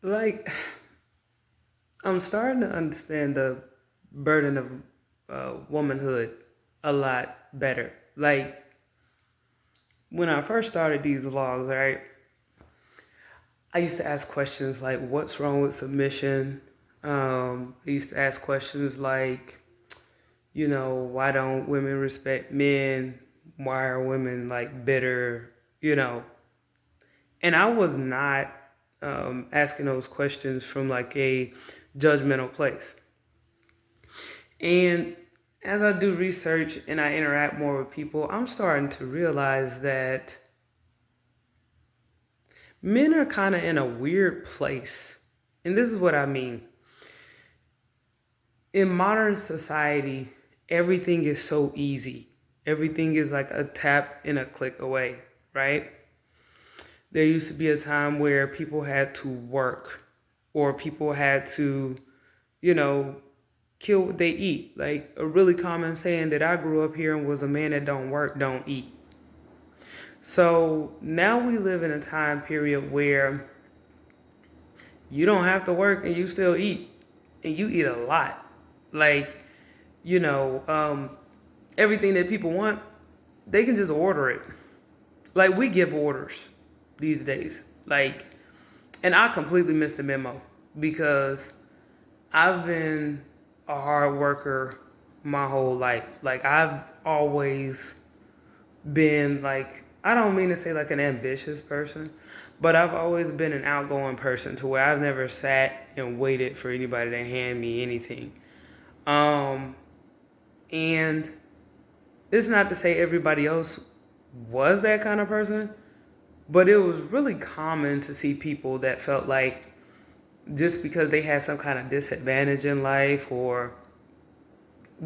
Like, I'm starting to understand the burden of womanhood a lot better. Like, when I first started these vlogs, right, I used to ask questions like, what's wrong with submission? I used to ask questions like, why don't women respect men? Why are women like bitter? You know, and I was not asking those questions from like a judgmental place. And as I do research and I interact more with people, I'm starting to realize that men are kind of in a weird place. And this is what I mean. In modern society, everything is so easy. Everything is like a tap and a click away, right? There used to be a time where people had to work or people had to, you know, kill what they eat. Like a really common saying that I grew up hearing was a man that don't work, don't eat. So now we live in a time period where you don't have to work and you still eat. And you eat a lot. Like, you know, um, everything that people want, they can just order it. Like we give orders these days. Like, and I completely missed the memo because I've been a hard worker my whole life. Like I've always been like, I don't mean to say like an ambitious person, but I've always been an outgoing person to where I've never sat and waited for anybody to hand me anything. Um and it's not to say everybody else was that kind of person, but it was really common to see people that felt like just because they had some kind of disadvantage in life or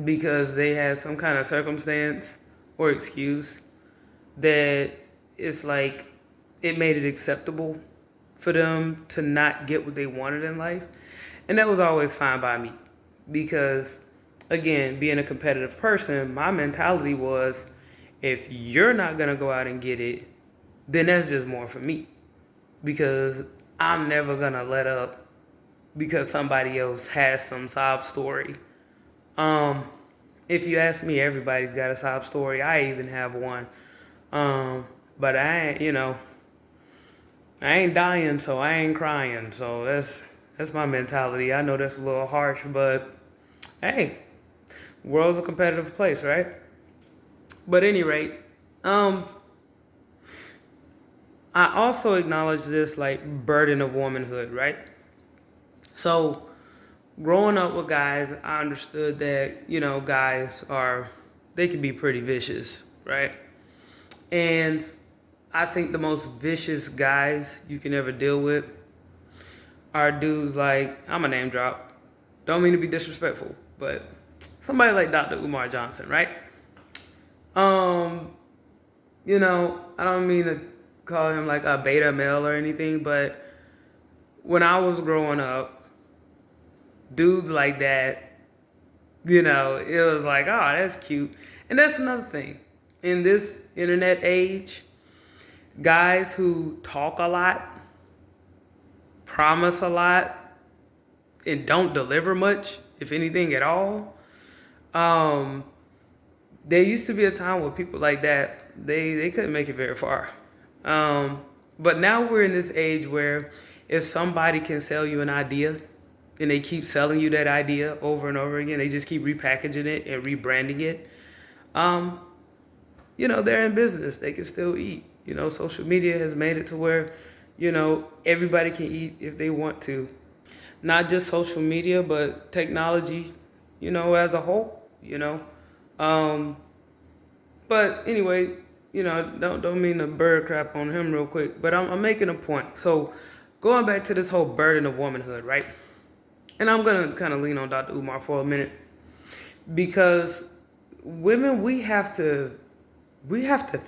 because they had some kind of circumstance or excuse that it's like it made it acceptable for them to not get what they wanted in life. And that was always fine by me because, again, being a competitive person, my mentality was if you're not going to go out and get it, then that's just more for me because I'm never going to let up because somebody else has some sob story. Um, if you ask me, everybody's got a sob story. I even have one. Um, but I ain't dying, so I ain't crying. So that's my mentality. I know that's a little harsh, but hey, world's a competitive place, right? But at any rate, um, I also acknowledge this like burden of womanhood, right? So growing up with guys, I understood that, guys they can be pretty vicious, right? And I think the most vicious guys you can ever deal with are dudes like, I'm a name drop. Don't mean to be disrespectful, but somebody like Dr. Umar Johnson, right? Um, I don't mean to call him like a beta male or anything, but when I was growing up, dudes like that, it was like, oh, that's cute. And that's another thing. In this internet age, guys who talk a lot, promise a lot, and don't deliver much, if anything at all. Um, there used to be a time where people like that, they couldn't make it very far. But now we're in this age where if somebody can sell you an idea and they keep selling you that idea over and over again, they just keep repackaging it and rebranding it. Um, they're in business. They can still eat. Social media has made it to where, everybody can eat if they want to. Not just social media, but technology, as a whole. Um, but anyway, don't mean to bird crap on him real quick, but I'm making a point. So going back to this whole burden of womanhood, right? And I'm gonna kind of lean on Dr. Umar for a minute because women, we have to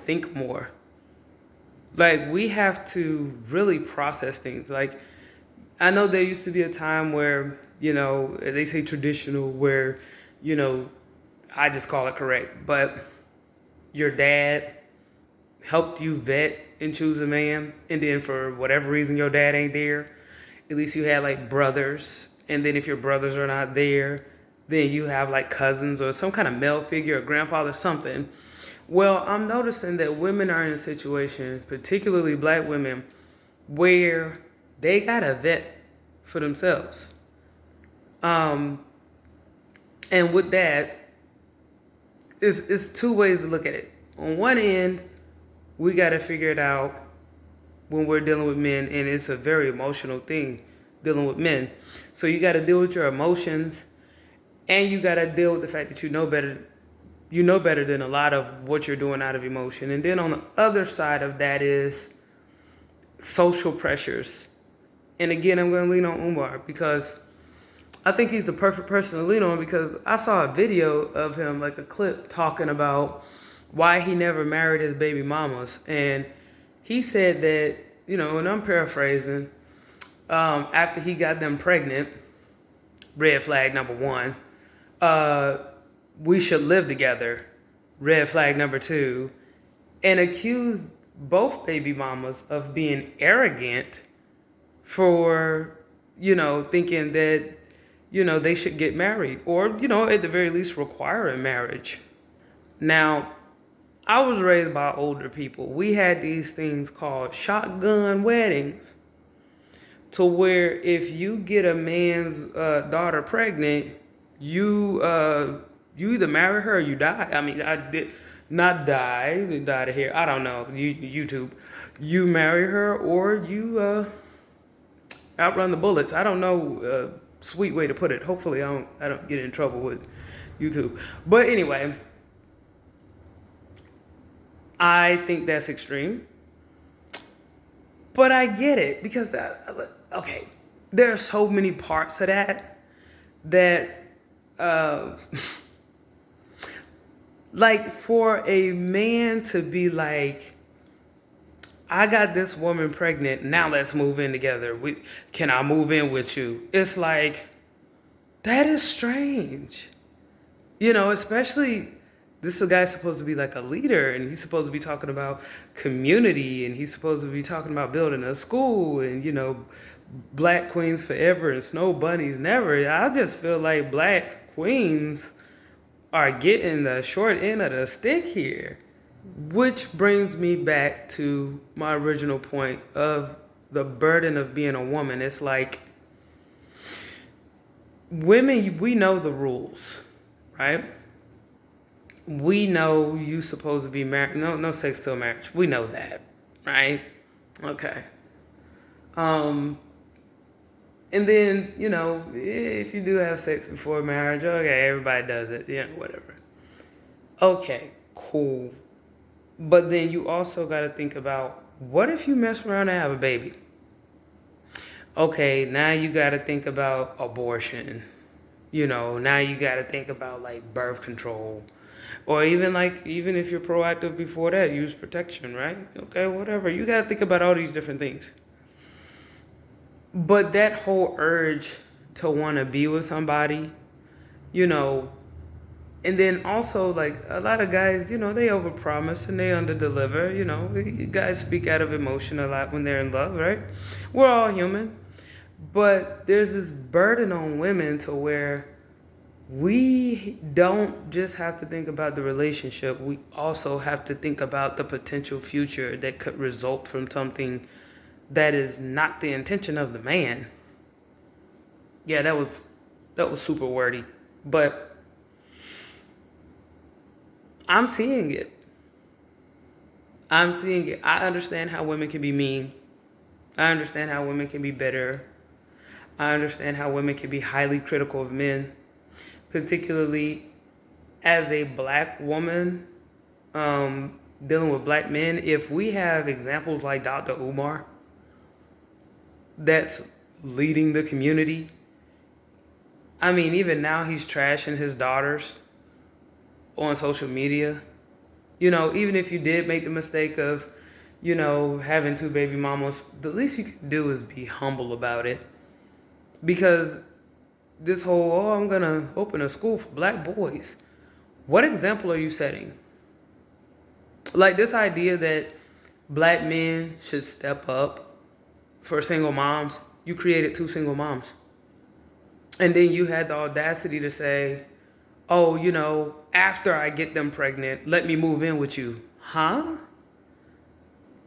think more. Like we have to really process things. Like I know there used to be a time where, they say traditional where, you know, I just call it correct, but your dad helped you vet and choose a man, and then for whatever reason your dad ain't there, at least you had like brothers. And then if your brothers are not there, then you have like cousins or some kind of male figure, a grandfather, something. Well, I'm noticing that women are in a situation, particularly black women, where they got to vet for themselves. Um, and with that, it's two ways to look at it. On one end, we got to figure it out when we're dealing with men, and it's a very emotional thing dealing with men. So you got to deal with your emotions, and you got to deal with the fact that you know better. You know better than a lot of what you're doing out of emotion. And then on the other side of that is social pressures. And again, I'm going to lean on Umar because I think he's the perfect person to lean on, because I saw a video of him, like a clip, talking about why he never married his baby mamas. And he said that, and I'm paraphrasing, after he got them pregnant, red flag number one, we should live together, red flag number two, and accused both baby mamas of being arrogant for, thinking that, they should get married or, at the very least require a marriage. Now, I was raised by older people. We had these things called shotgun weddings, to where if you get a man's daughter pregnant, you either marry her or you die. I mean, I did not die. You died of here. I don't know. YouTube. You marry her or you outrun the bullets. I don't know. Sweet way to put it. Hopefully, I don't get in trouble with YouTube. But anyway, I think that's extreme. But I get it, because okay, there are so many parts of that like, for a man to be like, I got this woman pregnant, now let's move in together. Can I move in with you? It's like, that is strange. Especially, this is a guy supposed to be like a leader, and he's supposed to be talking about community, and he's supposed to be talking about building a school, and, black queens forever and snow bunnies never. I just feel like black queens are getting the short end of the stick here. Which brings me back to my original point of the burden of being a woman. It's like, women, we know the rules, right? We know you supposed to be married. No sex till marriage. We know that, right? Okay. And then, if you do have sex before marriage, okay, everybody does it, whatever. Okay, cool. But then you also got to think about, what if you mess around and have a baby? Okay, now you got to think about abortion. Now you got to think about like birth control. Or even if you're proactive before that, use protection, right? Okay, whatever. You got to think about all these different things. But that whole urge to want to be with somebody, and then also, like, a lot of guys, they overpromise and they underdeliver. You guys speak out of emotion a lot when they're in love, right? We're all human. But there's this burden on women to where we don't just have to think about the relationship. We also have to think about the potential future that could result from something that is not the intention of the man. Yeah, that was super wordy, but I'm seeing it. I understand how women can be mean. I understand how women can be bitter. I understand how women can be highly critical of men, particularly as a black woman, dealing with black men. If we have examples like Dr. Umar that's leading the community, I mean, even now he's trashing his daughters on social media. Even if you did make the mistake of, having two baby mamas, the least you can do is be humble about it. Because this whole, I'm going to open a school for black boys. What example are you setting? Like, this idea that black men should step up for single moms, You created two single moms. And then you had the audacity to say, oh, after I get them pregnant, let me move in with you. Huh?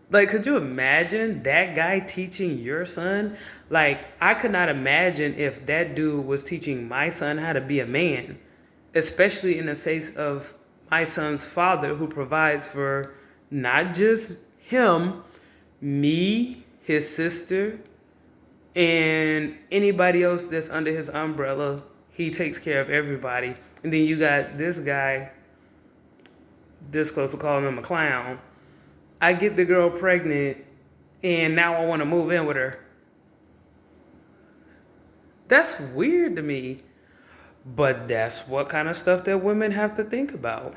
Like, could you imagine that guy teaching your son? Like, I could not imagine if that dude was teaching my son how to be a man, especially in the face of my son's father, who provides for not just him, me, his sister, and anybody else that's under his umbrella. He takes care of everybody. And then you got this guy, this close to calling him a clown. I get the girl pregnant, and now I want to move in with her. That's weird to me. But that's what kind of stuff that women have to think about.